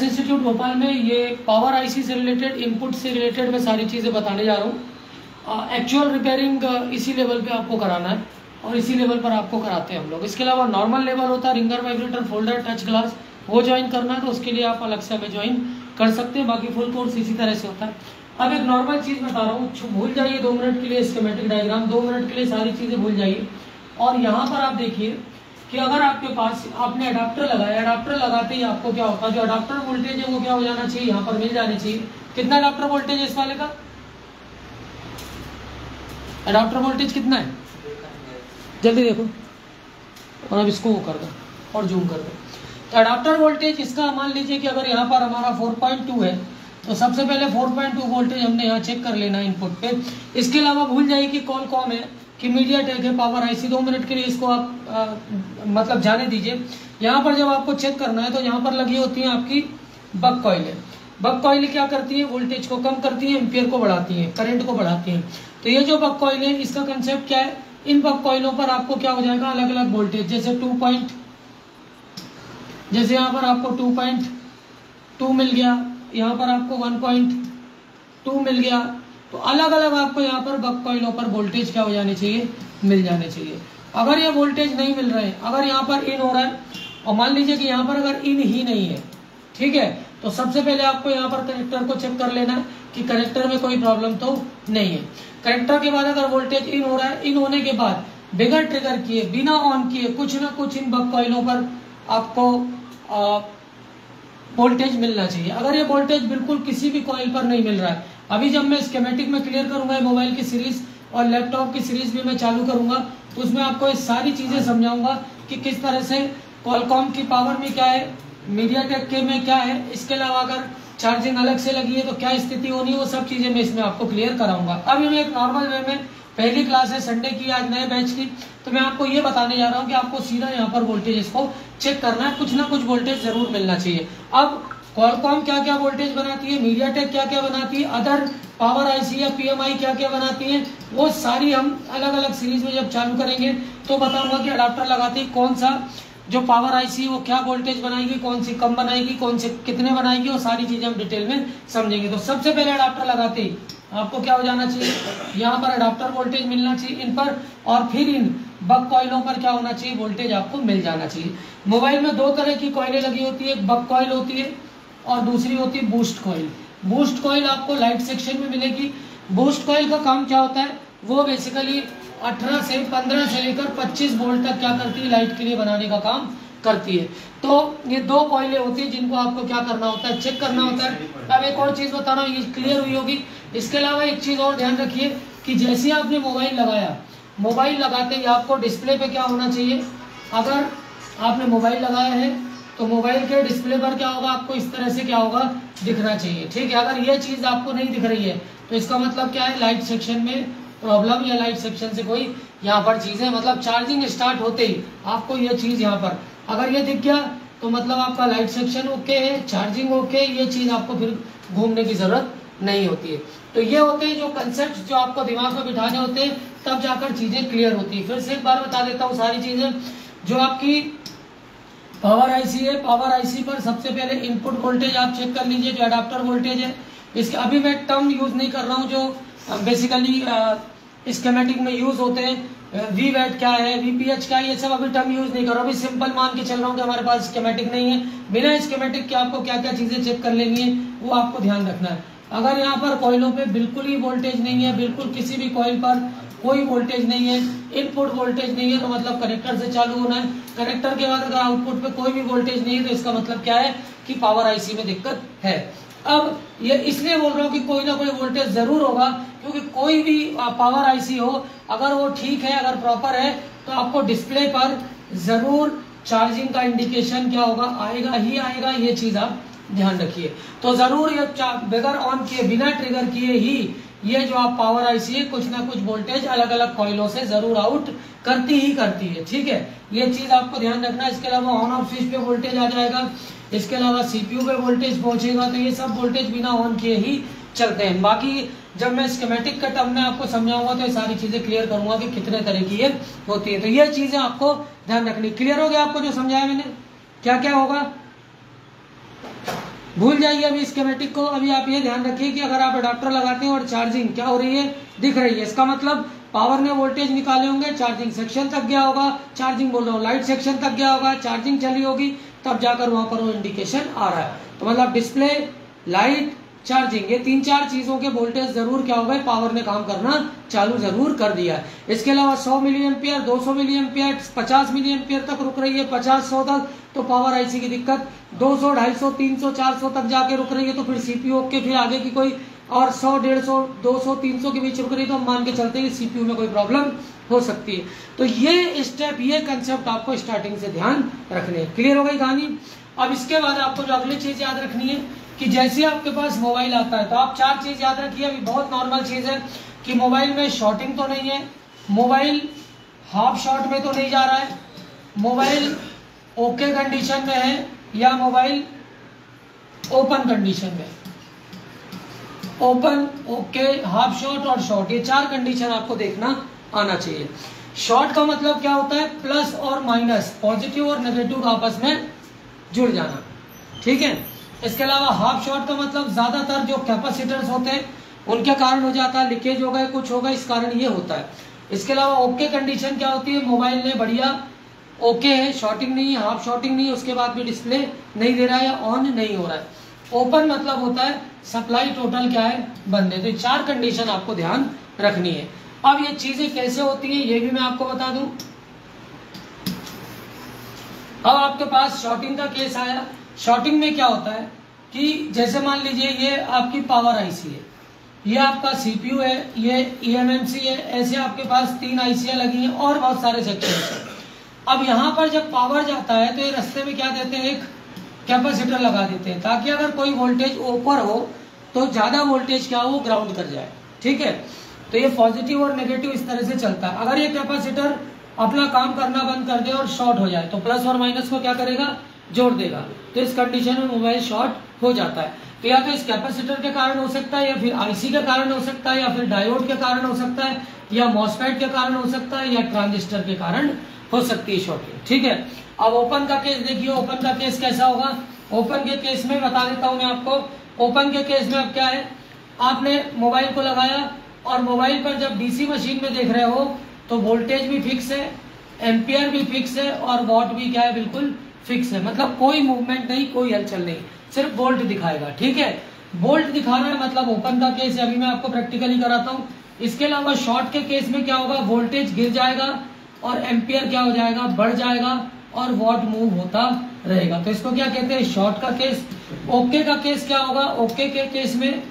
Max institute Bhopal में ये power IC से रिलेटेड, इनपुट से रिलेटेड मैं सारी चीज़ें बताने जा रहा हूँ। एक्चुअल रिपेयरिंग इसी लेवल पे आपको कराना है और इसी लेवल पर आपको कराते हैं हम लोग। इसके अलावा नॉर्मल लेवल होता है, ringer, vibrator, folder, touch glass, वो ज्वाइन करना है तो उसके लिए आप अलग से हमें ज्वाइन कर सकते हैं। बाकी फुल कोर्स इसी तरह से होता है। अब एक नॉर्मल चीज़ बता रहा हूँ, भूल जाइए 2 मिनट के लिए स्कीमेटिक डायग्राम, 2 मिनट के लिए सारी चीज़ें भूल जाइए। और यहाँ पर आप देखिए कि अगर आपके पास आपने अडाप्टर लगाया, अडाप्टर लगाते ही आपको क्या होता है, जो अडाप्टर वोल्टेज है वो क्या हो जाना चाहिए, यहाँ पर मिल जानी चाहिए। कितना अडाप्टर वोल्टेज है इस वाले का? अडाप्टर वोल्टेज कितना है जल्दी देखो, और अब इसको वो कर दो और जूम कर दो। तो अडाप्टर वोल्टेज इसका मान लीजिए कि अगर यहाँ पर हमारा 4.2 है तो सबसे पहले 4.2 वोल्टेज हमने यहाँ चेक कर लेना इनपुट पे। इसके अलावा भूल जाइए कि कॉम है कि मीडियाटेक है, पावर आईसी। 2 मिनट के लिए इसको आप मतलब जाने दीजिए। यहाँ पर जब आपको चेक करना है तो यहाँ पर लगी होती है आपकी बक कॉइल है। बक कॉइल क्या करती है, वोल्टेज को कम करती है, एम्पियर को बढ़ाती है, करंट को बढ़ाती है। तो ये जो बक कॉइल है इसका कंसेप्ट क्या है, इन बक कॉइलों पर आपको क्या हो जाएगा, अलग अलग वोल्टेज, जैसे यहाँ पर आपको 2.2 मिल गया, यहाँ पर आपको 1.2 मिल गया। तो अलग अलग आपको यहाँ पर बक कॉइलों पर वोल्टेज क्या हो जाने चाहिए, मिल जाने चाहिए। अगर ये वोल्टेज नहीं मिल रहे हैं, अगर यहाँ पर इन हो रहा है और मान लीजिए कि यहाँ पर अगर इन ही नहीं है, ठीक है, तो सबसे पहले आपको यहाँ पर कनेक्टर को चेक कर लेना है कि कनेक्टर में कोई प्रॉब्लम तो नहीं है। कनेक्टर के बाद अगर वोल्टेज इन हो रहा है, इन होने के बाद बिगर ट्रिगर किए, बिना ऑन किए, कुछ ना कुछ इन बक कॉइलों पर आपको वोल्टेज मिलना चाहिए। अगर ये वोल्टेज बिल्कुल किसी भी कॉइल पर नहीं मिल रहा है, अभी जब मैं स्कीमेटिक में क्लियर करूंगा मोबाइल की सीरीज और लैपटॉप की सीरीज भी मैं चालू करूंगा, तो उसमें आपको ये सारी चीजें समझाऊंगा कि किस तरह से क्वालकॉम की पावर में क्या है, मीडियाटेक के में क्या है, इसके अलावा अगर चार्जिंग अलग से लगी है तो क्या स्थिति होनी है, वो सब चीजें मैं इसमें आपको क्लियर कराऊंगा। अभी मैं एक नॉर्मल वे में, पहली क्लास है संडे की, आज नए बैच की, तो मैं आपको ये बताने जा रहा हूँ कि आपको सीधा यहाँ पर वोल्टेज इसको चेक करना है, कुछ ना कुछ वोल्टेज जरूर मिलना चाहिए। अब क्वालकॉम क्या क्या वोल्टेज बनाती है, मीडियाटेक क्या क्या बनाती है, अदर पावर आईसी या पीएमआई क्या क्या बनाती है, वो सारी हम अलग अलग सीरीज में जब चालू करेंगे तो बताऊंगा कि अडाप्टर लगाते ही कौन सा जो पावर आईसी वो क्या वोल्टेज बनाएगी, कौन सी कम बनाएगी, कौन से कितने बनाएगी, वो सारी चीजें हम डिटेल में समझेंगे। तो सबसे पहले अडाप्टर लगाते ही आपको क्या हो जाना चाहिए, यहाँ पर अडाप्टर वोल्टेज मिलना चाहिए इन पर, और फिर इन बक कॉइलों पर क्या होना चाहिए, वोल्टेज आपको मिल जाना चाहिए। मोबाइल में 2 तरह की कॉइलें लगी होती है, एक बक कॉइल होती है और दूसरी होती है बूस्ट कॉइल। बूस्ट कॉइल आपको लाइट सेक्शन में मिलेगी। बूस्ट कॉइल का काम क्या होता है, वो बेसिकली 18 से 15 से लेकर 25 वोल्ट तक क्या करती है, लाइट के लिए बनाने का काम करती है। तो ये 2 कॉइलें होती है जिनको आपको क्या करना होता है, चेक करना होता है। अब एक और चीज बता रहा हूँ, ये क्लियर हुई होगी। इसके अलावा एक चीज और ध्यान रखिए कि जैसे आपने मोबाइल लगाया, मोबाइल लगाते ही आपको डिस्प्ले पे क्या होना चाहिए, अगर आपने मोबाइल लगाया है तो मोबाइल के डिस्प्ले पर क्या होगा, आपको इस तरह से क्या होगा, दिखना चाहिए, ठीक है। अगर ये चीज आपको नहीं दिख रही है तो इसका मतलब क्या है, लाइट सेक्शन में प्रॉब्लम या लाइट सेक्शन से कोई यहाँ पर चीजें, मतलब चार्जिंग स्टार्ट होते ही आपको ये चीज यहाँ पर अगर ये दिख गया तो मतलब आपका लाइट सेक्शन ओके है, चार्जिंग ओके, ये चीज आपको फिर घूमने की जरूरत नहीं होती है। तो ये होते हैं जो कंसेप्ट जो आपको दिमाग में बिठाने होते हैं, तब जाकर चीजें क्लियर होती है। फिर से एक बार बता देता हूँ सारी चीजें। जो आपकी पावर आईसी है, पावर आईसी पर सबसे पहले इनपुट वोल्टेज आप चेक कर लीजिए, जो अडाप्टर वोल्टेज है। इसके अभी मैं टर्म यूज नहीं कर रहा हूँ जो बेसिकली स्कीमेटिक में यूज होते हैं, वी वैट क्या है, वीपीएच क्या है, ये सब अभी टर्म यूज नहीं कर रहा हूँ। अभी सिंपल मान के चल रहा हूँ कि हमारे पास स्कीमेटिक नहीं है। बिना स्कीमेटिक के आपको क्या क्या चीजें चेक कर लेनी है वो आपको ध्यान रखना है। अगर यहाँ पर कॉइलों पे बिल्कुल ही वोल्टेज नहीं है, बिल्कुल किसी भी कॉइल पर कोई वोल्टेज नहीं है, इनपुट वोल्टेज नहीं है, तो मतलब कनेक्टर से चालू होना है। कनेक्टर के बाद अगर आउटपुट पे कोई भी वोल्टेज नहीं है तो इसका मतलब क्या है कि पावर आईसी में दिक्कत है। अब ये इसलिए बोल रहा हूँ कि कोई ना कोई वोल्टेज जरूर होगा, क्योंकि कोई भी पावर आईसी हो अगर वो ठीक है, अगर प्रॉपर है, तो आपको डिस्प्ले पर जरूर चार्जिंग का इंडिकेशन क्या होगा, आएगा ही आएगा। ये चीज आप ध्यान रखिए। तो जरूर ये बगैर ऑन किए, बिना ट्रिगर किए ही ये जो आप पावर आईसी है कुछ ना कुछ वोल्टेज अलग अलग कॉइलों से जरूर आउट करती ही करती है, ठीक है। ये चीज आपको ध्यान रखना है। इसके अलावा ऑन ऑफ स्विच पे वोल्टेज आ जाएगा, इसके अलावा सीपीयू पे वोल्टेज पहुंचेगा, तो ये सब वोल्टेज बिना ऑन किए ही चलते हैं। बाकी जब मैं स्कीमेटिक का टर्म में आपको समझाऊंगा तो ये सारी चीजें क्लियर करूंगा कि कितने तरह की ये होती है। तो ये चीजें आपको ध्यान रखनी। क्लियर हो गया आपको जो समझाया मैंने, क्या क्या होगा? भूल जाइए अभी स्कीमेटिक को। अभी आप ये ध्यान रखिए कि अगर आप अडाप्टर लगाते हैं और चार्जिंग क्या हो रही है, दिख रही है, इसका मतलब पावर ने वोल्टेज निकाले होंगे, चार्जिंग सेक्शन तक गया होगा, चार्जिंग बोल रहा हूँ लाइट सेक्शन तक गया होगा, चार्जिंग चली होगी, तब जाकर वहां पर वो इंडिकेशन आ रहा है। तो मतलब डिस्प्ले, लाइट, चार्जिंग, ये 3-4 चीजों के वोल्टेज जरूर क्या हो गए, पावर ने काम करना चालू जरूर कर दिया है। इसके अलावा 100 milliampere, 200 milliampere, 50 milliampere तक रुक रही है, 50-100 तक तो पावर आईसी की दिक्कत, 200, 250, 300, 400 तक जाके रुक रही है तो फिर सीपीयू के, फिर आगे की कोई और 100, 150, 200, 300 के बीच रुक रही है तो हम मान के चलते हैं सीपीयू में कोई प्रॉब्लम हो सकती है। तो ये स्टेप, ये कंसेप्ट आपको स्टार्टिंग से ध्यान रखने हैं। क्लियर हो गई कहानी। अब इसके बाद आपको जो अगली चीज याद रखनी है कि जैसे आपके पास मोबाइल आता है तो आप 4 चीज याद रखिए। अभी बहुत नॉर्मल चीज है कि मोबाइल में शॉर्टिंग तो नहीं है, मोबाइल हाफ शॉर्ट में तो नहीं जा रहा है, मोबाइल ओके कंडीशन में है, या मोबाइल ओपन कंडीशन में। ओपन, ओके, हाफ शॉर्ट और शॉर्ट, ये 4 कंडीशन आपको देखना आना चाहिए। शॉर्ट का मतलब क्या होता है, प्लस और माइनस, पॉजिटिव और नेगेटिव आपस में जुड़ जाना, ठीक है। इसके अलावा हाफ शॉर्ट का मतलब ज्यादातर जो कैपेसिटर्स होते हैं उनके कारण हो जाता है, लीकेज हो गए, कुछ होगा, इस कारण ये होता है। इसके अलावा ओके कंडीशन क्या होती है, मोबाइल ने बढ़िया ओके है, शॉर्टिंग नहीं है, हाफ शॉर्टिंग नहीं है, उसके बाद भी डिस्प्ले नहीं दे रहा है या ऑन नहीं हो रहा है। ओपन मतलब होता है सप्लाई टोटल क्या है, बंद है। तो 4 कंडीशन आपको ध्यान रखनी है। अब ये चीजें कैसे होती है ये भी मैं आपको बता दूं। अब आपके पास शॉर्टिंग का केस आया। शॉर्टिंग में क्या होता है कि जैसे मान लीजिए ये आपकी पावर आईसी है, ये आपका सीपीयू है, ये ईएमएमसी है, ऐसे आपके पास 3 आईसीआं लगी हैं और बहुत सारे सेक्शन हैं। अब यहाँ पर जब पावर जाता है तो ये रास्ते में क्या देते हैं, एक कैपेसिटर लगा देते हैं ताकि अगर कोई वोल्टेज ऊपर हो तो ज्यादा वोल्टेज क्या हो, ग्राउंड कर जाए, ठीक है। तो ये पॉजिटिव और नेगेटिव इस तरह से चलता है। अगर ये कैपेसिटर अपना काम करना बंद कर दे और शॉर्ट हो जाए तो प्लस और माइनस को क्या करेगा, जोड़ देगा। तो इस कंडीशन में मोबाइल शॉर्ट हो जाता है। तो या तो इस कैपेसिटर के कारण हो सकता है, या फिर आईसी के कारण हो सकता है, या फिर डायोड के कारण हो सकता है, या मॉसफेट के कारण हो सकता है, या ट्रांजिस्टर के कारण हो सकती है शॉर्टिंग, ठीक है। अब ओपन का केस देखिए, ओपन का केस कैसा होगा। ओपन के केस में बता देता हूं मैं आपको। ओपन के केस में अब क्या है, आपने मोबाइल को लगाया और मोबाइल पर जब डीसी मशीन में देख रहे हो तो वोल्टेज भी फिक्स है, एम्पियर भी फिक्स है और वॉट भी क्या है, बिल्कुल फिक्स है। मतलब कोई मूवमेंट नहीं, कोई हलचल नहीं, सिर्फ वोल्ट दिखाएगा, ठीक है। वोल्ट दिखा रहा है मतलब ओपन का केस है। अभी मैं आपको प्रैक्टिकली कराता हूँ। इसके अलावा शॉर्ट के केस में क्या होगा, वोल्टेज गिर जाएगा और एम्पियर क्या हो जाएगा, बढ़ जाएगा और वॉट मूव होता रहेगा। तो इसको क्या कहते हैं, शॉर्ट का केस। ओके का केस क्या होगा, ओके के केस में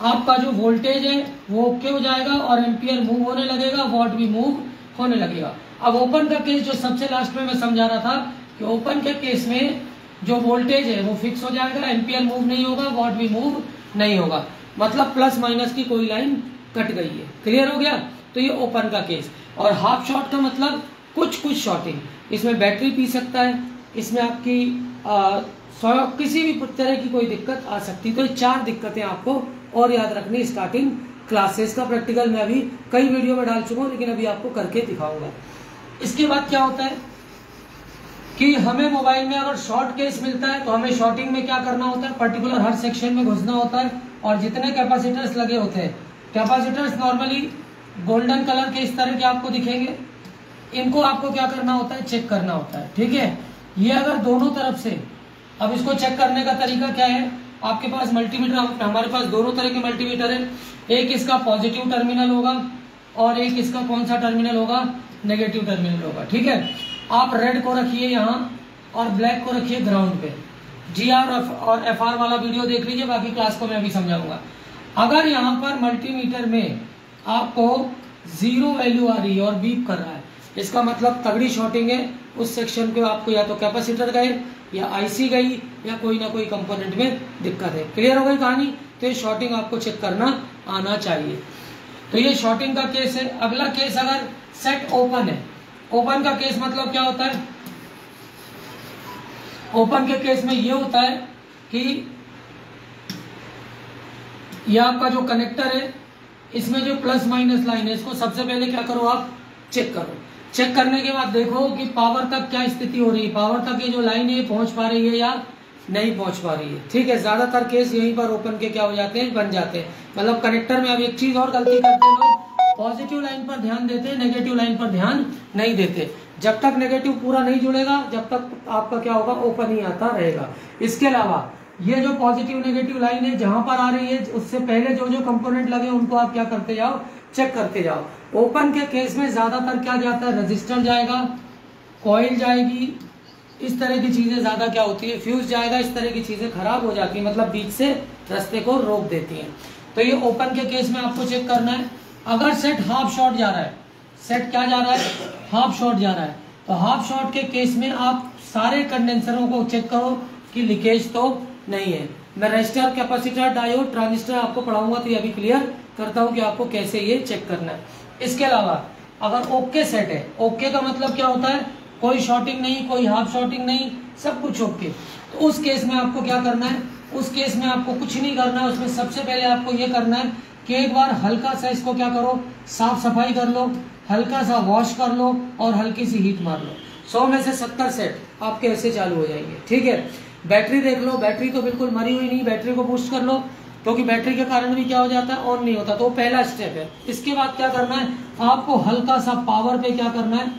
आपका जो वोल्टेज है वो ओके हो जाएगा और एम्पियर मूव होने लगेगा, वॉट भी मूव होने लगेगा। अब ओपन का केस जो सबसे लास्ट में मैं समझा रहा था कि ओपन के केस में जो वोल्टेज है वो फिक्स हो जाएगा, एम्पियर मूव नहीं होगा, वॉट भी मूव नहीं होगा। मतलब प्लस माइनस की कोई लाइन कट गई है। क्लियर हो गया। तो ये ओपन का केस। और हाफ शॉर्ट का मतलब कुछ शॉर्टिंग, इसमें बैटरी पी सकता है, इसमें आपकी किसी भी तरह की कोई दिक्कत आ सकती है। तो ये 4 दिक्कतें आपको और याद रखनी स्टार्टिंग क्लासेस का। प्रैक्टिकल मैं अभी कई वीडियो में डाल चुका हूँ लेकिन अभी आपको करके दिखाऊंगा। इसके बाद क्या होता है कि हमें मोबाइल में अगर शॉर्ट केस मिलता है तो हमें शॉर्टिंग में क्या करना होता है, पर्टिकुलर हर सेक्शन में घुसना होता है और जितने कैपेसिटर्स लगे होते हैं, कैपेसिटर्स नॉर्मली गोल्डन कलर के इस तरह के आपको दिखेंगे, इनको आपको क्या करना होता है, चेक करना होता है, ठीक है। ये अगर दोनों तरफ से, अब इसको चेक करने का तरीका क्या है, आपके पास मल्टीमीटर, हमारे पास दोनों तरह के मल्टीमीटर है। एक इसका पॉजिटिव टर्मिनल होगा और एक इसका कौन सा टर्मिनल होगा, नेगेटिव टर्मिनल होगा, ठीक है। आप रेड को रखिए यहाँ और ब्लैक को रखिए ग्राउंड पे। GR और FR वाला वीडियो देख लीजिए, बाकी क्लास को मैं अभी समझाऊंगा। अगर यहाँ पर मल्टीमीटर में आपको 0 वैल्यू आ रही है और बीप कर रहा है, इसका मतलब तगड़ी शॉर्टिंग है। उस सेक्शन पे आपको या तो कैपेसिटर गए या आईसी गई या कोई ना कोई कंपोनेंट में दिक्कत है। क्लियर हो गई कहानी। तो ये शॉर्टिंग आपको चेक करना आना चाहिए। तो ये शॉर्टिंग का केस है। अगला केस अगर सेट ओपन है, ओपन का केस मतलब क्या होता है, ओपन के केस में ये होता है कि ये आपका जो कनेक्टर है इसमें जो प्लस माइनस लाइन है, इसको सबसे पहले क्या करो, आप चेक करो। चेक करने के बाद देखो कि पावर तक क्या स्थिति हो रही है, पावर तक ये जो लाइन है पहुंच पा रही है या नहीं पहुंच पा रही है। ठीक है, ज्यादातर केस यहीं पर ओपन के क्या हो जाते हैं, बन जाते हैं। मतलब कनेक्टर में अब एक चीज और गलती करते हैं लोग, पॉजिटिव लाइन पर ध्यान देते हैं, नेगेटिव लाइन पर ध्यान नहीं देते। जब तक नेगेटिव पूरा नहीं जुड़ेगा जब तक आपका क्या होगा, ओपन ही आता रहेगा। इसके अलावा ये जो पॉजिटिव नेगेटिव लाइन है जहां पर आ रही है, उससे पहले जो जो कंपोनेंट लगे उनको आप क्या करते जाओ, चेक करते जाओ। ओपन के केस में ज्यादातर क्या जाता है, रजिस्टर जाएगा, कॉइल जाएगी, इस तरह की चीजें ज्यादा क्या होती है, फ्यूज जाएगा, इस तरह की चीजें खराब हो जाती है, मतलब बीच से रास्ते को रोक देती हैं। तो ये ओपन के केस में आपको चेक करना है। अगर सेट हाफ शॉर्ट जा रहा है, सेट क्या जा रहा है, हाफ शॉर्ट जा रहा है, तो हाफ शॉर्ट के केस में आप सारे कंडेंसरों को चेक करो कि लीकेज तो नहीं है। मैं रेजिस्टर, कैपेसिटर, डायोड, ट्रांजिस्टर आपको पढ़ाऊंगा, तो ये अभी क्लियर करता हूं कि आपको कैसे ये चेक करना है। इसके अलावा अगर ओके सेट है, ओके का मतलब क्या होता है, कोई शॉर्टिंग नहीं, कोई हाफ शॉर्टिंग नहीं, सब कुछ ओके, तो उस केस में आपको क्या करना है, उस केस में आपको कुछ नहीं करना है। उसमें सबसे पहले आपको ये करना है कि एक बार हल्का सा इसको क्या करो, साफ सफाई कर लो, हल्का सा वॉश कर लो और हल्की सी हीट मार लो। 100 में से 70 सेट आपके ऐसे चालू हो जाएंगे। ठीक है, बैटरी देख लो, बैटरी तो बिल्कुल मरी हुई नहीं, बैटरी को बूस्ट कर लो, क्योंकि बैटरी के कारण भी क्या हो जाता है, ऑन नहीं होता, तो पहला स्टेप है। इसके बाद क्या करना है, आपको हल्का सा पावर पे क्या करना है,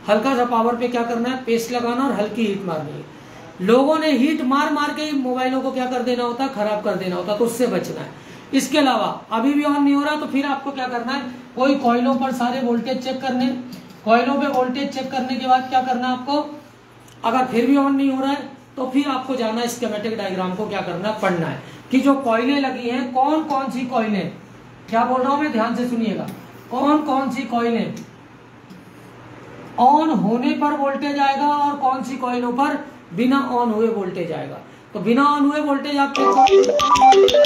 हल्का सा पावर पे क्या करना है, पेस्ट लगाना और हल्की हीट मारनी है। लोगों ने हीट मार मार के मोबाइलों को क्या कर देना होता है, खराब कर देना होता, तो उससे बचना है। इसके अलावा अभी भी ऑन नहीं हो रहा, तो फिर आपको क्या करना है, कोई कॉइलों पर सारे वोल्टेज चेक करने, कॉइलों पे वोल्टेज चेक करने के बाद क्या करना है आपको, अगर फिर भी ऑन नहीं हो रहा है तो फिर आपको जाना है स्कीमेटिक डायग्राम को क्या करना है, पढ़ना है कि जो कॉइलें लगी हैं, कौन कौन सी कॉइलें, क्या बोल रहा हूं मैं, ध्यान से सुनिएगा, कौन कौन सी कॉइलें ऑन होने पर वोल्टेज आएगा और कौन सी कॉइलों पर बिना ऑन हुए वोल्टेज आएगा। तो बिना ऑन हुए वोल्टेज आप चेक करो,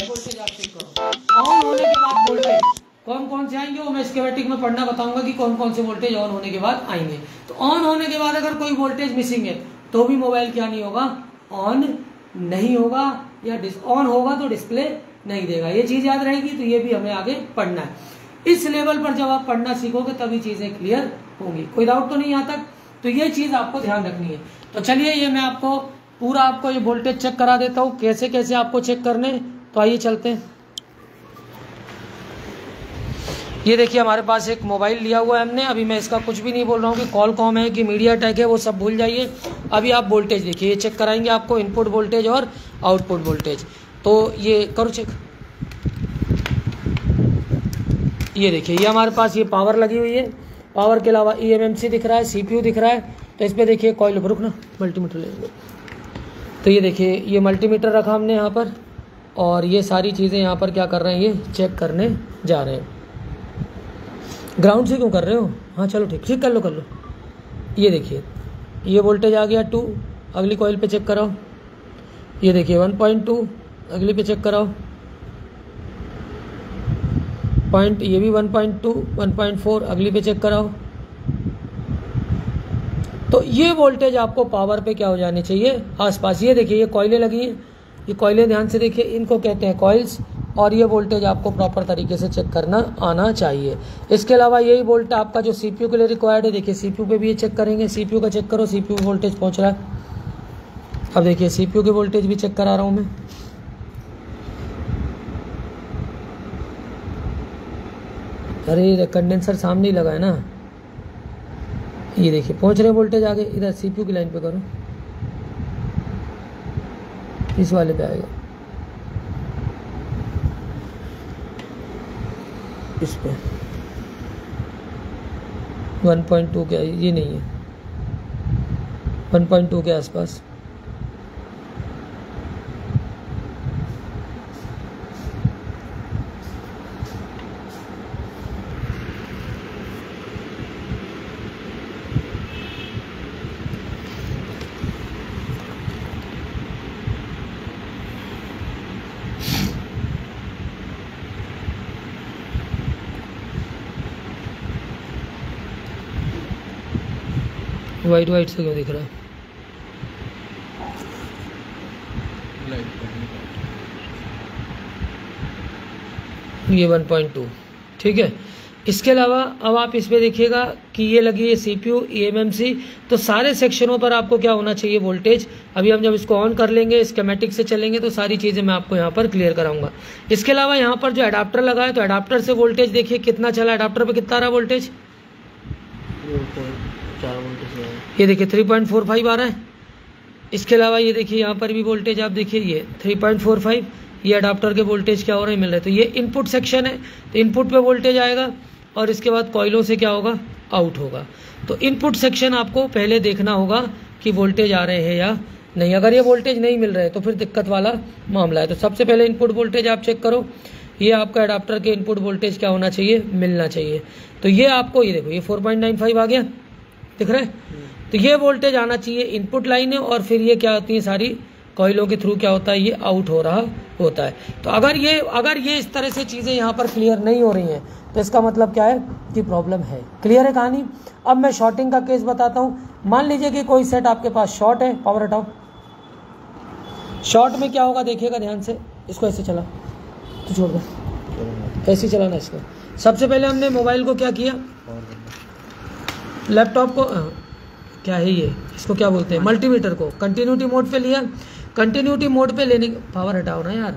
वोल्टेज आप चेक करो, ऑन होने के बाद वोल्टेज कौन कौन से आएंगे वो मैं स्कीमेटिक में पढ़ना बताऊंगा कि कौन कौन से वोल्टेज ऑन होने के बाद आएंगे। तो ऑन होने के बाद अगर कोई वोल्टेज मिसिंग है तो भी मोबाइल क्या नहीं होगा, ऑन नहीं होगा, या ऑन होगा तो डिस्प्ले नहीं देगा। ये चीज याद रहेगी, तो ये भी हमें आगे पढ़ना है। इस लेवल पर जब आप पढ़ना सीखोगे तभी चीजें क्लियर होंगी। कोई डाउट तो नहीं यहाँ तक, तो ये चीज आपको ध्यान रखनी है। तो चलिए ये मैं आपको पूरा आपको ये वोल्टेज चेक करा देता हूँ, कैसे कैसे आपको चेक करने। तो आइए चलते हैं। ये देखिए हमारे पास एक मोबाइल लिया हुआ है हमने, अभी मैं इसका कुछ भी नहीं बोल रहा हूँ कि कॉलकॉम है कि मीडियाटेक है, वो सब भूल जाइए। अभी आप वोल्टेज देखिए, ये चेक कराएंगे आपको इनपुट वोल्टेज और आउटपुट वोल्टेज। तो ये करो चेक, ये देखिए ये हमारे पास ये पावर लगी हुई है, पावर के अलावा EMMC दिख रहा है, CPU दिख रहा है। तो इस पर देखिए कॉइल, रुकना मल्टीमीटर लेंगे। तो ये देखिए ये मल्टीमीटर रखा हमने यहाँ पर, और ये सारी चीज़ें यहाँ पर क्या कर रहे हैं, ये चेक करने जा रहे हैं। ग्राउंड से क्यों कर रहे हो, हाँ चलो ठीक कर लो। ये देखिए ये वोल्टेज आ गया 2, अगली कॉइल पे चेक कराओ। ये देखिए 1.2, अगली पे चेक कराओ पॉइंट, ये भी 1.2, 1.4, अगली पे चेक कराओ। तो ये वोल्टेज आपको पावर पे क्या हो जाने चाहिए, आसपास। ये देखिए ये कॉइलें लगी हैं, ये कॉइलें ध्यान से देखिए, इनको कहते हैं कॉइल्स, और ये वोल्टेज आपको प्रॉपर तरीके से चेक करना आना चाहिए। इसके अलावा यही वोल्टेज आपका जो CPU के लिए रिक्वायर्ड है, देखिए CPU पे भी ये चेक करेंगे, CPU का चेक करो, CPU वोल्टेज पहुंच रहा है। अब देखिए CPU के वोल्टेज भी चेक करा रहा हूं मैं। अरे कंडेंसर सामने ही लगा है ना, ये देखिए पहुंच रहे वोल्टेज आगे। इधर CPU की लाइन पे करो, इस वाले पे आएगा, इस पे 1.2 के, ये नहीं है 1.2 के आसपास। वाइट वाइट से क्यों दिख रहा है, ये 1.2 ठीक है। इसके अलावा अब आप इसमें देखिएगा कि ये लगी है CPU eMMC, तो सारे सेक्शनों पर आपको क्या होना चाहिए वोल्टेज। अभी हम जब इसको ऑन कर लेंगे स्कीमेटिक से चलेंगे तो सारी चीज़ें मैं आपको यहाँ पर क्लियर कराऊंगा। इसके अलावा यहाँ पर जो एडाप्टर लगा है तो एडाप्टर से वोल्टेज देखिए कितना चला, एडाप्टर पर कितना आ रहा वोल्टेज, ये देखिए 3.45 आ रहा है। इसके अलावा ये देखिए यहाँ पर भी वोल्टेज आप देखिए ये 3.45, ये अडाप्टर के वोल्टेज क्या हो रहे हैं मिल रहे हैं। तो ये इनपुट सेक्शन है, तो इनपुट पे वोल्टेज आएगा और इसके बाद कॉइलों से क्या होगा, आउट होगा। तो इनपुट सेक्शन आपको पहले देखना होगा कि वोल्टेज आ रहे हैं या नहीं। अगर ये वोल्टेज नहीं मिल रहे तो फिर दिक्कत वाला मामला है। तो सबसे पहले इनपुट वोल्टेज आप चेक करो, ये आपका अडाप्टर के इनपुट वोल्टेज क्या होना चाहिए, मिलना चाहिए। तो ये आपको ये देखो ये 4.95 आ गया, दिख रहा है। तो ये वोल्टेज आना चाहिए इनपुट लाइन है, और फिर ये क्या होती है सारी कॉइलों के थ्रू क्या होता है, ये आउट हो रहा होता है। तो अगर ये इस तरह से चीज़ें यहाँ पर क्लियर नहीं हो रही हैं तो इसका मतलब क्या है कि प्रॉब्लम है। क्लियर है कहानी। अब मैं शॉर्टिंग का केस बताता हूँ। मान लीजिए कि कोई सेट आपके पास शॉर्ट है, पावर हटाओ। शॉर्ट में क्या होगा देखिएगा ध्यान से, इसको ऐसे चला तो छोड़ दो, ऐसे चलाना इसको। सबसे पहले हमने मोबाइल को क्या किया, लैपटॉप को क्या है ये, इसको क्या बोलते हैं, मल्टीमीटर को कंटिन्यूटी मोड पे लिया। कंटिन्यूटी मोड पे लेने, पावर हटाओ ना यार।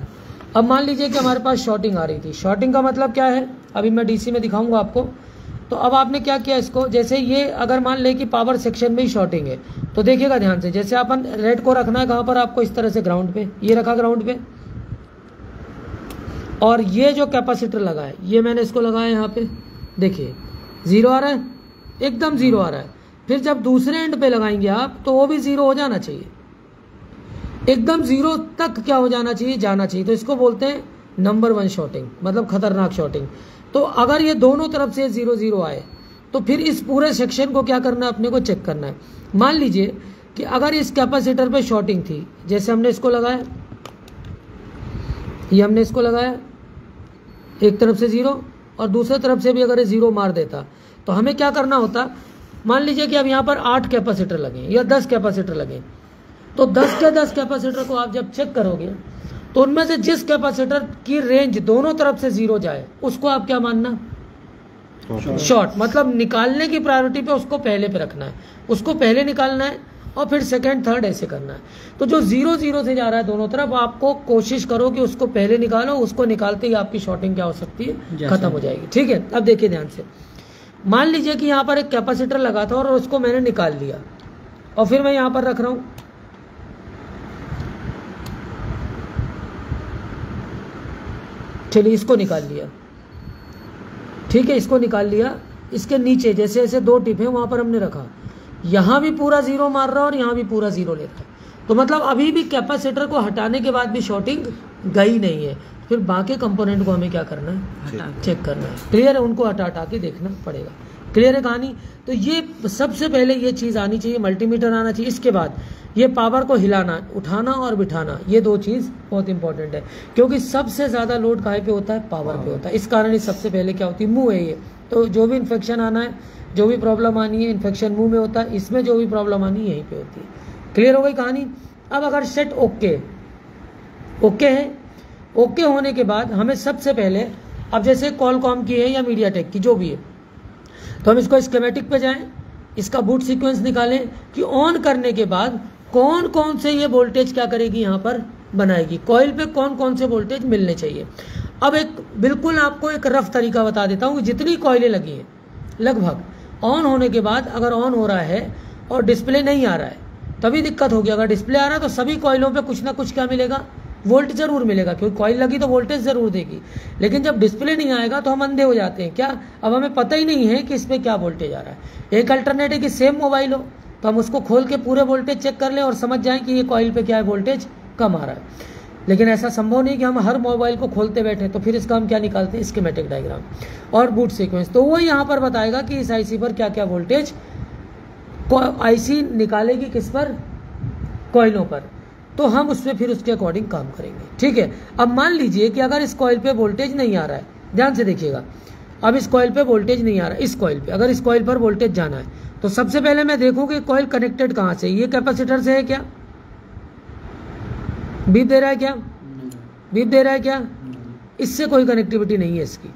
अब मान लीजिए कि हमारे पास शॉर्टिंग आ रही थी। शॉर्टिंग का मतलब क्या है, अभी मैं DC में दिखाऊंगा आपको। तो अब आपने क्या किया इसको, जैसे ये अगर मान ले कि पावर सेक्शन में ही शॉर्टिंग है तो देखिएगा ध्यान से, जैसे अपन रेड को रखना है कहाँ पर आपको, इस तरह से ग्राउंड पे, ये रखा ग्राउंड पे। और ये जो कैपेसिटर लगा है ये मैंने इसको लगाया यहाँ पे, देखिए 0 आ रहा है, एकदम 0 आ रहा है। फिर जब दूसरे एंड पे लगाएंगे आप तो वो भी 0 हो जाना चाहिए, एकदम 0 तक क्या हो जाना चाहिए, जाना चाहिए। तो इसको बोलते हैं नंबर 1 शॉर्टिंग, मतलब खतरनाक शॉर्टिंग। तो अगर ये दोनों तरफ से 0 आए तो फिर इस पूरे सेक्शन को क्या करना है, अपने को चेक करना है। मान लीजिए कि अगर इस कैपेसिटर पे शॉर्टिंग थी, जैसे हमने इसको लगाया, ये हमने इसको लगाया, एक तरफ से 0 और दूसरी तरफ से भी अगर 0 मार देता तो हमें क्या करना होता। मान लीजिए कि अब यहाँ पर 8 कैपेसिटर लगे या 10 कैपेसिटर लगे, तो 10 के 10 कैपेसिटर को आप जब चेक करोगे तो उनमें से जिस कैपेसिटर की रेंज दोनों तरफ से 0 जाए उसको आप क्या मानना, शॉर्ट। मतलब निकालने की प्रायोरिटी पे उसको पहले पे रखना है, उसको पहले निकालना है और फिर सेकंड थर्ड ऐसे करना है। तो जो 0 से जा रहा है दोनों तरफ, आपको कोशिश करो कि उसको पहले निकालो, उसको निकालते ही आपकी शॉर्टिंग क्या हो सकती है, खत्म हो जाएगी। ठीक है, अब देखिए ध्यान से, मान लीजिए कि यहाँ पर एक कैपेसिटर लगा था और उसको मैंने निकाल लिया और फिर मैं यहाँ पर रख रहा हूँ, चलिए इसको निकाल लिया, ठीक है, इसको निकाल लिया। इसके नीचे जैसे ऐसे 2 टिप है वहां पर हमने रखा, यहाँ भी पूरा 0 मार रहा है और यहाँ भी पूरा 0 ले रहा है। तो मतलब अभी भी कैपेसिटर को हटाने के बाद भी शॉर्टिंग गई नहीं है। फिर बाकी कंपोनेंट को हमें क्या करना है, चेक करना है। क्लियर है, उनको हटा के देखना पड़ेगा। क्लियर है कहानी। तो ये सबसे पहले ये चीज़ आनी चाहिए, मल्टीमीटर आना चाहिए। इसके बाद ये पावर को हिलाना, उठाना और बिठाना, ये 2 चीज़ बहुत इंपॉर्टेंट है, क्योंकि सबसे ज़्यादा लोड कहाँ पे होता है, पावर पे होता है। इस कारण ये सबसे पहले क्या होती है, मुंह है ये। तो जो भी इन्फेक्शन आना है, जो भी प्रॉब्लम आनी है, इन्फेक्शन मुंह में होता है, इसमें जो भी प्रॉब्लम आनी है यहीं पे होती है। क्लियर हो गई कहानी। अब अगर सेट ओके है, ओके होने के बाद हमें सबसे पहले, अब जैसे कॉलकॉम की है या मीडियाटेक की जो भी है, तो हम इसको स्कीमेटिक पे जाएं, इसका बूट सीक्वेंस निकालें कि ऑन करने के बाद कौन कौन से ये वोल्टेज क्या करेगी, यहाँ पर बनाएगी, कॉइल पे कौन कौन से वोल्टेज मिलने चाहिए। अब एक बिल्कुल आपको एक रफ तरीका बता देता हूँ, जितनी कॉइलें लगी हैं लगभग ऑन होने के बाद अगर ऑन हो रहा है और डिस्प्ले नहीं आ रहा है तभी दिक्कत होगी। अगर डिस्प्ले आ रहा है तो सभी कॉइलों पे कुछ ना कुछ क्या मिलेगा, वोल्ट जरूर मिलेगा, क्योंकि कॉइल लगी तो वोल्टेज जरूर देगी। लेकिन जब डिस्प्ले नहीं आएगा तो हम अंधे हो जाते हैं। क्या, अब हमें पता ही नहीं है कि इसमें क्या वोल्टेज आ रहा है। एक अल्टरनेटिव कि सेम मोबाइल हो तो हम उसको खोल के पूरे वोल्टेज चेक कर लें और समझ जाएं कि ये कॉइल पे क्या है, वोल्टेज कम आ रहा है। लेकिन ऐसा संभव नहीं कि हम हर मोबाइल को खोलते बैठे, तो फिर इसका हम क्या निकालते हैं, स्कीमेटिक डायग्राम और बूट सीक्वेंस। तो वो यहाँ पर बताएगा कि इस आईसी पर क्या क्या वोल्टेज आईसी निकालेगी, किस पर, कॉइलों पर। तो हम उसमें फिर उसके अकॉर्डिंग काम करेंगे। ठीक है। अब मान लीजिए कि अगर इस कॉइल पे वोल्टेज नहीं आ रहा है, ध्यान से देखिएगा, अब इस कॉइल पे वोल्टेज नहीं आ रहा है, इस कॉइल पे अगर इस कॉइल पर वोल्टेज जाना है तो सबसे पहले मैं देखूं कि कॉइल कनेक्टेड कहां से, ये कैपेसिटर से है क्या, बीप दे रहा है क्या, बीप दे रहा है क्या, इससे कोई कनेक्टिविटी नहीं है इसकी।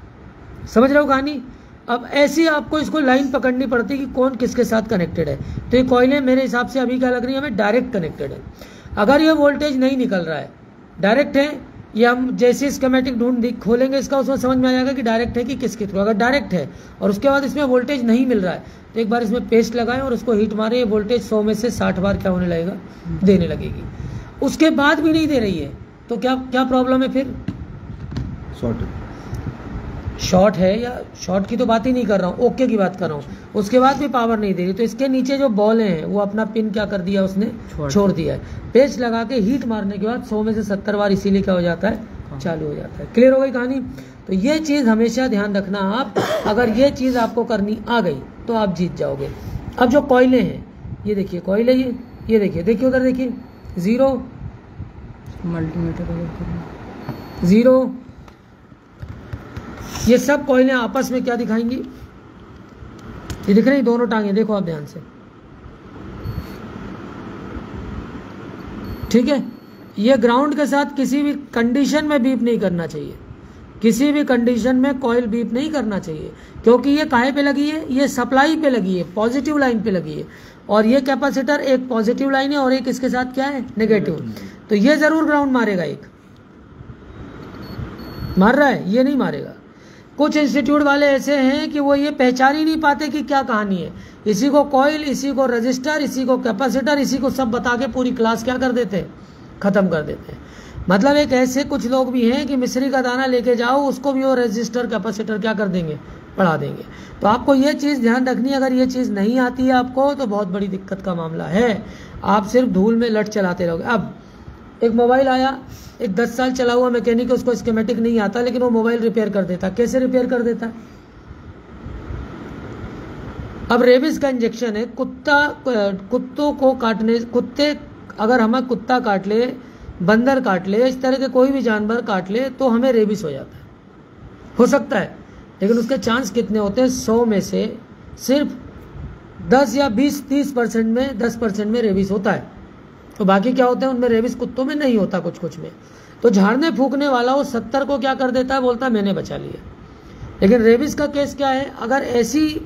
समझ रहे हो कहानी। अब ऐसी आपको इसको लाइन पकड़नी पड़ती है कि कौन किसके साथ कनेक्टेड है। तो ये कॉइलें मेरे हिसाब से अभी क्या लग रही है हमें, डायरेक्ट कनेक्टेड है। अगर ये वोल्टेज नहीं निकल रहा है, डायरेक्ट है, ये हम जैसे स्कीमेटिक खोलेंगे इसका, उसमें समझ में आ जाएगा कि डायरेक्ट है कि किसके थ्रू। अगर डायरेक्ट है और उसके बाद इसमें वोल्टेज नहीं मिल रहा है तो एक बार इसमें पेस्ट लगाएं और उसको हीट मारें, ये वोल्टेज 100 में से 60 बार क्या होने लगेगा, देने लगेगी। उसके बाद भी नहीं दे रही है तो क्या क्या प्रॉब्लम है फिर, शॉर्ट है, या शॉर्ट की तो बात ही नहीं कर रहा हूँ, ओके की बात कर रहा हूँ। उसके बाद भी पावर नहीं दे रही तो इसके नीचे जो बॉल हैं वो अपना पिन क्या कर दिया, उसने छोड़ दिया है। पेस्ट लगा के हीट मारने के बाद 100 में से 70 बार इसीलिए क्या हो जाता है, चालू हो जाता है। क्लियर हो गई कहानी। तो ये चीज़ हमेशा ध्यान रखना आप, अगर ये चीज़ आपको करनी आ गई तो आप जीत जाओगे। अब जो कॉइलें हैं, ये देखिए कॉइल है, ये देखिए उधर देखिए, 0 मल्टीमीटर 0, ये सब कॉइलें आपस में क्या दिखाएंगी, ये दिख रही दोनों टांगे, देखो आप ध्यान से, ठीक है। ये ग्राउंड के साथ किसी भी कंडीशन में बीप नहीं करना चाहिए, किसी भी कंडीशन में कॉइल बीप नहीं करना चाहिए, क्योंकि ये काहे पे लगी है, ये सप्लाई पे लगी है, पॉजिटिव लाइन पे लगी है, और ये कैपेसिटर एक पॉजिटिव लाइन है और एक इसके साथ क्या है, नेगेटिव। तो ये जरूर ग्राउंड मारेगा, एक मार रहा है, ये नहीं मारेगा। कुछ इंस्टीट्यूट वाले ऐसे हैं कि वो ये पहचान ही नहीं पाते कि क्या कहानी है, इसी को कॉइल, इसी को रजिस्टर, इसी को कैपेसिटर, इसी को सब बता के पूरी क्लास क्या कर देते हैं, खत्म कर देते हैं। मतलब एक ऐसे कुछ लोग भी हैं कि मिश्री का दाना लेके जाओ, उसको भी वो रजिस्टर कैपेसिटर क्या कर देंगे, पढ़ा देंगे। तो आपको ये चीज़ ध्यान रखनी है, अगर ये चीज़ नहीं आती है आपको तो बहुत बड़ी दिक्कत का मामला है, आप सिर्फ धूल में लट चलाते रहोगे। अब एक मोबाइल आया, एक 10 साल चला हुआ मैकेनिक, उसको स्कीमेटिक नहीं आता लेकिन वो मोबाइल रिपेयर कर देता। कैसे रिपेयर कर देता? अब रेबिस का इंजेक्शन है, कुत्तों को काटने, कुत्ते अगर हमें कुत्ता काट ले, बंदर काट ले, इस तरह के कोई भी जानवर काट ले तो हमें रेबिस हो जाता है, हो सकता है, लेकिन उसके चांस कितने होते हैं, 100 में से सिर्फ 10 या 20-30% में, 10% में रेबिस होता है। तो बाकी क्या होते हैं उनमें रेबिस, कुत्तों में नहीं होता, कुछ में। तो झाड़ने फूकने वाला वो 70 को क्या कर देता है, बोलता है मैंने बचा लिया। लेकिन रेबिस का केस क्या है, अगर ऐसी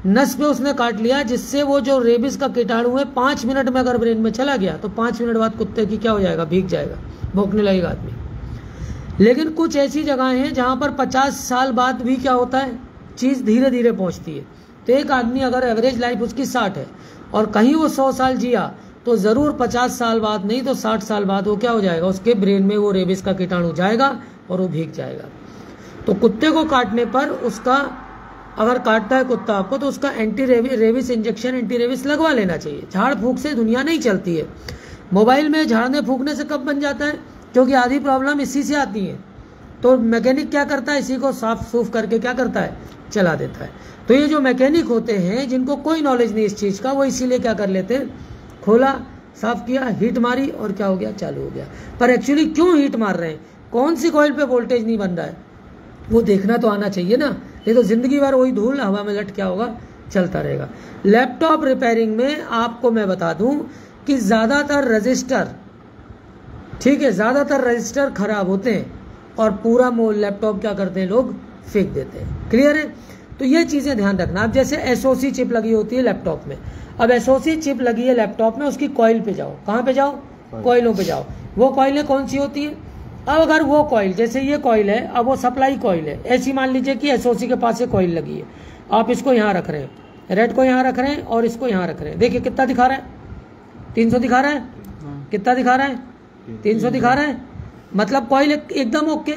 नस पे उसने काट लिया जिससे वो जो रेबिस का कीटाणु है 5 मिनट में अगर ब्रेन में चला गया तो 5 मिनट बाद कुत्ते की क्या हो जाएगा, भीग जाएगा, भौंकने लगेगा आदमी। लेकिन कुछ ऐसी जगह हैं जहां पर 50 साल बाद भी क्या होता है, चीज़ धीरे धीरे पहुंचती है। तो एक आदमी अगर एवरेज लाइफ उसकी 60 है और कहीं वो 100 साल जिया तो ज़रूर 50 साल बाद नहीं तो 60 साल बाद वो क्या हो जाएगा, उसके ब्रेन में वो रेबिस का कीटाणु जाएगा और वो भीग जाएगा। तो कुत्ते को काटने पर उसका, अगर काटता है कुत्ता आपको तो उसका anti rabies injection, anti rabies लगवा लेना चाहिए। झाड़ फूक से दुनिया नहीं चलती है। मोबाइल में झाड़ने फूकने से कब बन जाता है, क्योंकि आधी प्रॉब्लम इसी से आती है। तो मैकेनिक क्या करता है, इसी को साफ सूफ करके क्या करता है, चला देता है। तो ये जो मैकेनिक होते हैं जिनको कोई नॉलेज नहीं इस चीज़ का, वो इसीलिए क्या कर लेते हैं, खोला, साफ किया, हीट मारी और क्या हो गया, चालू हो गया। पर एक्चुअली क्यों हीट मार रहे हैं, कौन सी कॉइल पे वोल्टेज नहीं बन रहा है, वो देखना तो आना चाहिए ना। ये तो जिंदगी भर वही धूल हवा में लट क्या होगा, चलता रहेगा। लैपटॉप रिपेयरिंग में आपको मैं बता दूं कि ज़्यादातर रजिस्टर, ठीक है, ज़्यादातर रजिस्टर खराब होते हैं और पूरा लैपटॉप क्या करते हैं, लोग फेंक देते हैं। क्लियर है। तो ये चीज़ें ध्यान रखना। अब जैसे एसओसी चिप लगी होती है लैपटॉप में, अब एसओसी चिप लगी है लैपटॉप में, उसकी कॉइल पे जाओ, कहाँ पे जाओ, कॉइलों पे जाओ। वो कॉइलें कौन सी होती है, अब अगर वो कॉइल, जैसे ये कॉइल है, अब वो सप्लाई कॉइल है, ऐसी मान लीजिए कि एसओसी के पास से कॉइल लगी है, आप इसको यहाँ रख रहे हैं, रेड को यहाँ रख रहे हैं और इसको यहाँ रख रहे हैं। देखिए कितना दिखा रहा है, 300 दिखा रहा है, कितना दिखा रहा है, 300 दिखा रहा है, मतलब कॉइल एकदम ओके।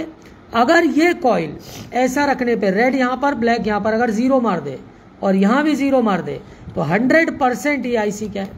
अगर ये कॉइल ऐसा रखने पे, रेड यहाँ पर, ब्लैक यहाँ पर, अगर 0 मार दे और यहाँ भी 0 मार दे तो 100% ये आईसी क्या है,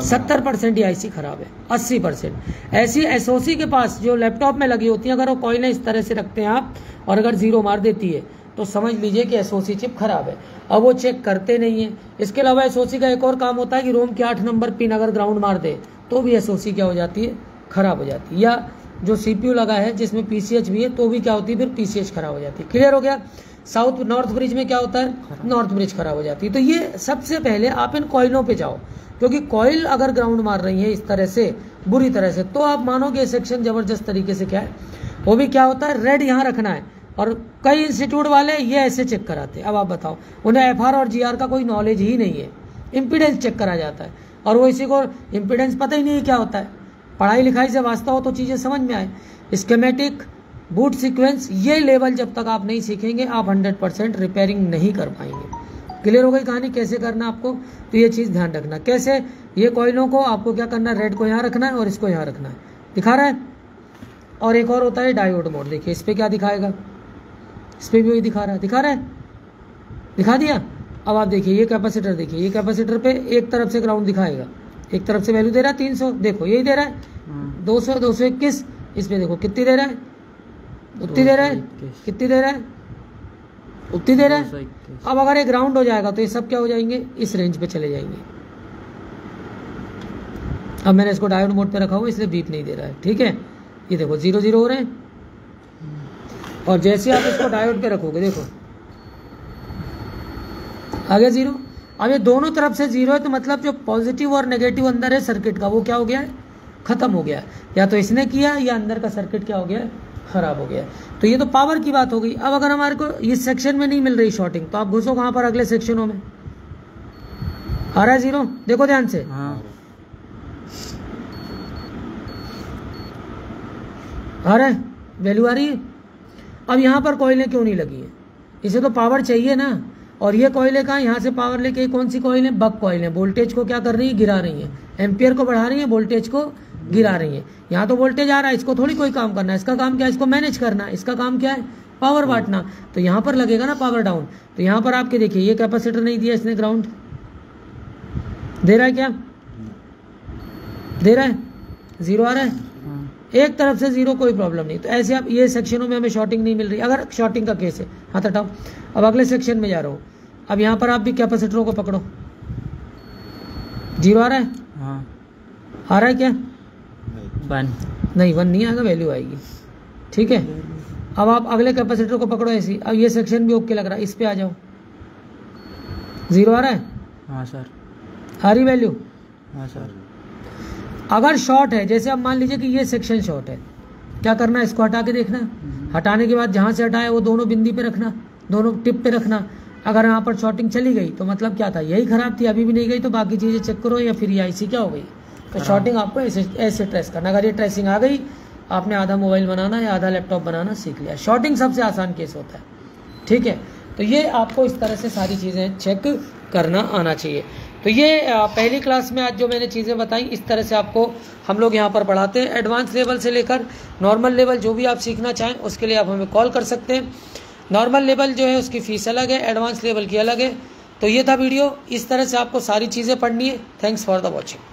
70% ये आईसी खराब है, 80%। ऐसी एसओसी के पास जो लैपटॉप में लगी होती है, अगर वो कॉइलें इस तरह से रखते हैं आप और अगर 0 मार देती है तो समझ लीजिए कि एसओसी चिप खराब है। अब वो चेक करते नहीं है। इसके अलावा एसओसी का एक और काम होता है कि रोम की 8 नंबर पिन अगर ग्राउंड मार दे तो भी एसओसी क्या हो जाती है, खराब हो जाती है। या जो सीपीयू लगा है जिसमें पीसीएच भी है तो भी क्या होती है, फिर पीसीएच खराब हो जाती है। क्लियर हो गया। साउथ नॉर्थ ब्रिज में क्या होता है, नॉर्थ ब्रिज खराब हो जाती है। तो ये सबसे पहले आप इन कॉइलों पे जाओ, क्योंकि कॉइल अगर ग्राउंड मार रही है इस तरह से, बुरी तरह से, तो आप मानोगे सेक्शन जबरदस्त तरीके से क्या है, वो भी क्या होता है, रेड यहाँ रखना है, और कई इंस्टीट्यूट वाले ये ऐसे चेक कराते हैं। अब आप बताओ, उन्हें FR और GR का कोई नॉलेज ही नहीं है, इम्पीडेंस चेक करा जाता है और वो इसी को इम्पीडेंस पता ही नहीं है क्या होता है। पढ़ाई लिखाई से वास्ता हो तो चीज़ें समझ में आए। स्कीमेटिक, बूट सीक्वेंस, ये लेवल जब तक आप नहीं सीखेंगे आप 100% रिपेयरिंग नहीं कर पाएंगे। क्लियर हो गई कहानी कैसे करना आपको? तो ये चीज़ ध्यान रखना। कैसे? ये कॉइलों को आपको क्या करना है, रेड को यहाँ रखना है और इसको यहाँ रखना है, दिखा रहा है। और एक और होता है डायोड मोड, देखिए इस पर क्या दिखाएगा, इस पर भी वही दिखा रहा है, दिखा रहा है, दिखा दिया। अब आप देखिए ये कैपेसिटर, देखिए ये कैपेसिटर पे एक तरफ से ग्राउंड दिखाएगा, एक तरफ से वैल्यू दे रहा है 300, देखो यही दे रहा है 200, 221, इस पे देखो कितनी दे रहा है, उतनी दे रहा है, कितनी दे रहा है, उतनी दे रहा है। अब अगर ये ग्राउंड हो जाएगा तो ये सब क्या हो जाएंगे, इस रेंज पे चले जाएंगे। अब मैंने इसको डायोड मोड पे रखा हुआ इसलिए बीप नहीं दे रहा है, ठीक है। ये देखो 0 0 हो रहे हैं और जैसे आप इसको डायोड पे रखोगे देखो आगे 0। अब ये दोनों तरफ से 0 है तो मतलब जो पॉजिटिव और नेगेटिव अंदर है सर्किट का वो क्या हो गया है, खत्म हो गया है। या तो इसने किया या अंदर का सर्किट क्या हो गया है, खराब हो गया। तो ये तो पावर की बात हो गई। अब अगर हमारे को इस सेक्शन में नहीं मिल रही शॉर्टिंग तो आप घुसो कहां पर, अगले सेक्शनों में। आ रहा है 0, देखो ध्यान से। आ रहा है, वैल्यू आ रही है। अब यहाँ पर कॉइलें क्यों नहीं लगी है, इसे तो पावर चाहिए ना। और ये कॉइलें कहाँ, यहाँ से पावर लेके कौन सी कॉइल है, बक कॉइल है। वोल्टेज को क्या कर रही है, गिरा रही है। एम्पियर को बढ़ा रही है, वोल्टेज को गिरा रही है। यहाँ तो वोल्टेज आ रहा है, इसको थोड़ी कोई काम करना है, इसका काम क्या है, इसको मैनेज करना है। इसका काम क्या है, पावर बांटना। तो यहाँ पर लगेगा ना पावर डाउन। तो यहाँ पर आपके देखिए ये कैपेसिटर नहीं दिया इसने, ग्राउंड दे रहा है, क्या दे रहा है, 0 आ रहा है। एक तरफ से 0, कोई प्रॉब्लम नहीं। तो ऐसे आप ये सेक्शनों में हमें शॉर्टिंग नहीं मिल रही, अगर शॉर्टिंग का केस है, हाथ हटाओ। अब अगले सेक्शन में जा रहा हूँ। अब यहाँ पर आप भी कैपेसिटरों को पकड़ो, 0 आ रहा है, आ रहा है क्या, 1 नहीं, 1 नहीं आएगा, वैल्यू आएगी, ठीक है। अब आप अगले कैपेसिटर को पकड़ो ऐसी। अब ये सेक्शन भी ओके लग रहा है, इस पे आ जाओ, 0 आ रहा है, हाँ सर, आ रही वैल्यू, हाँ सर। अगर शॉर्ट है, जैसे अब मान लीजिए कि ये सेक्शन शॉर्ट है, क्या करना है, इसको हटा के देखना। हटाने के बाद जहाँ से हटाया वो दोनों बिंदी पे रखना, दोनों टिप पे रखना। अगर यहाँ पर शॉर्टिंग चली गई तो मतलब क्या था, यही खराब थी, अभी भी नहीं गई तो बाकी चीज़ें चेक करो, या फिर ये IC क्या हो गई। तो शॉर्टिंग आपको ऐसे ट्रेस करना। अगर ये ट्रेसिंग आ गई, आपने आधा मोबाइल बनाना या आधा लैपटॉप बनाना सीख लिया। शॉर्टिंग सबसे आसान केस होता है, ठीक है। तो ये आपको इस तरह से सारी चीज़ें चेक करना आना चाहिए। तो ये पहली क्लास में आज जो मैंने चीज़ें बताई, इस तरह से आपको हम लोग यहाँ पर पढ़ाते हैं। एडवांस लेवल से लेकर नॉर्मल लेवल जो भी आप सीखना चाहें उसके लिए आप हमें कॉल कर सकते हैं। नॉर्मल लेवल जो है उसकी फ़ीस अलग है, एडवांस लेवल की अलग है। तो ये था वीडियो, इस तरह से आपको सारी चीज़ें पढ़नी है। Thanks for the watching.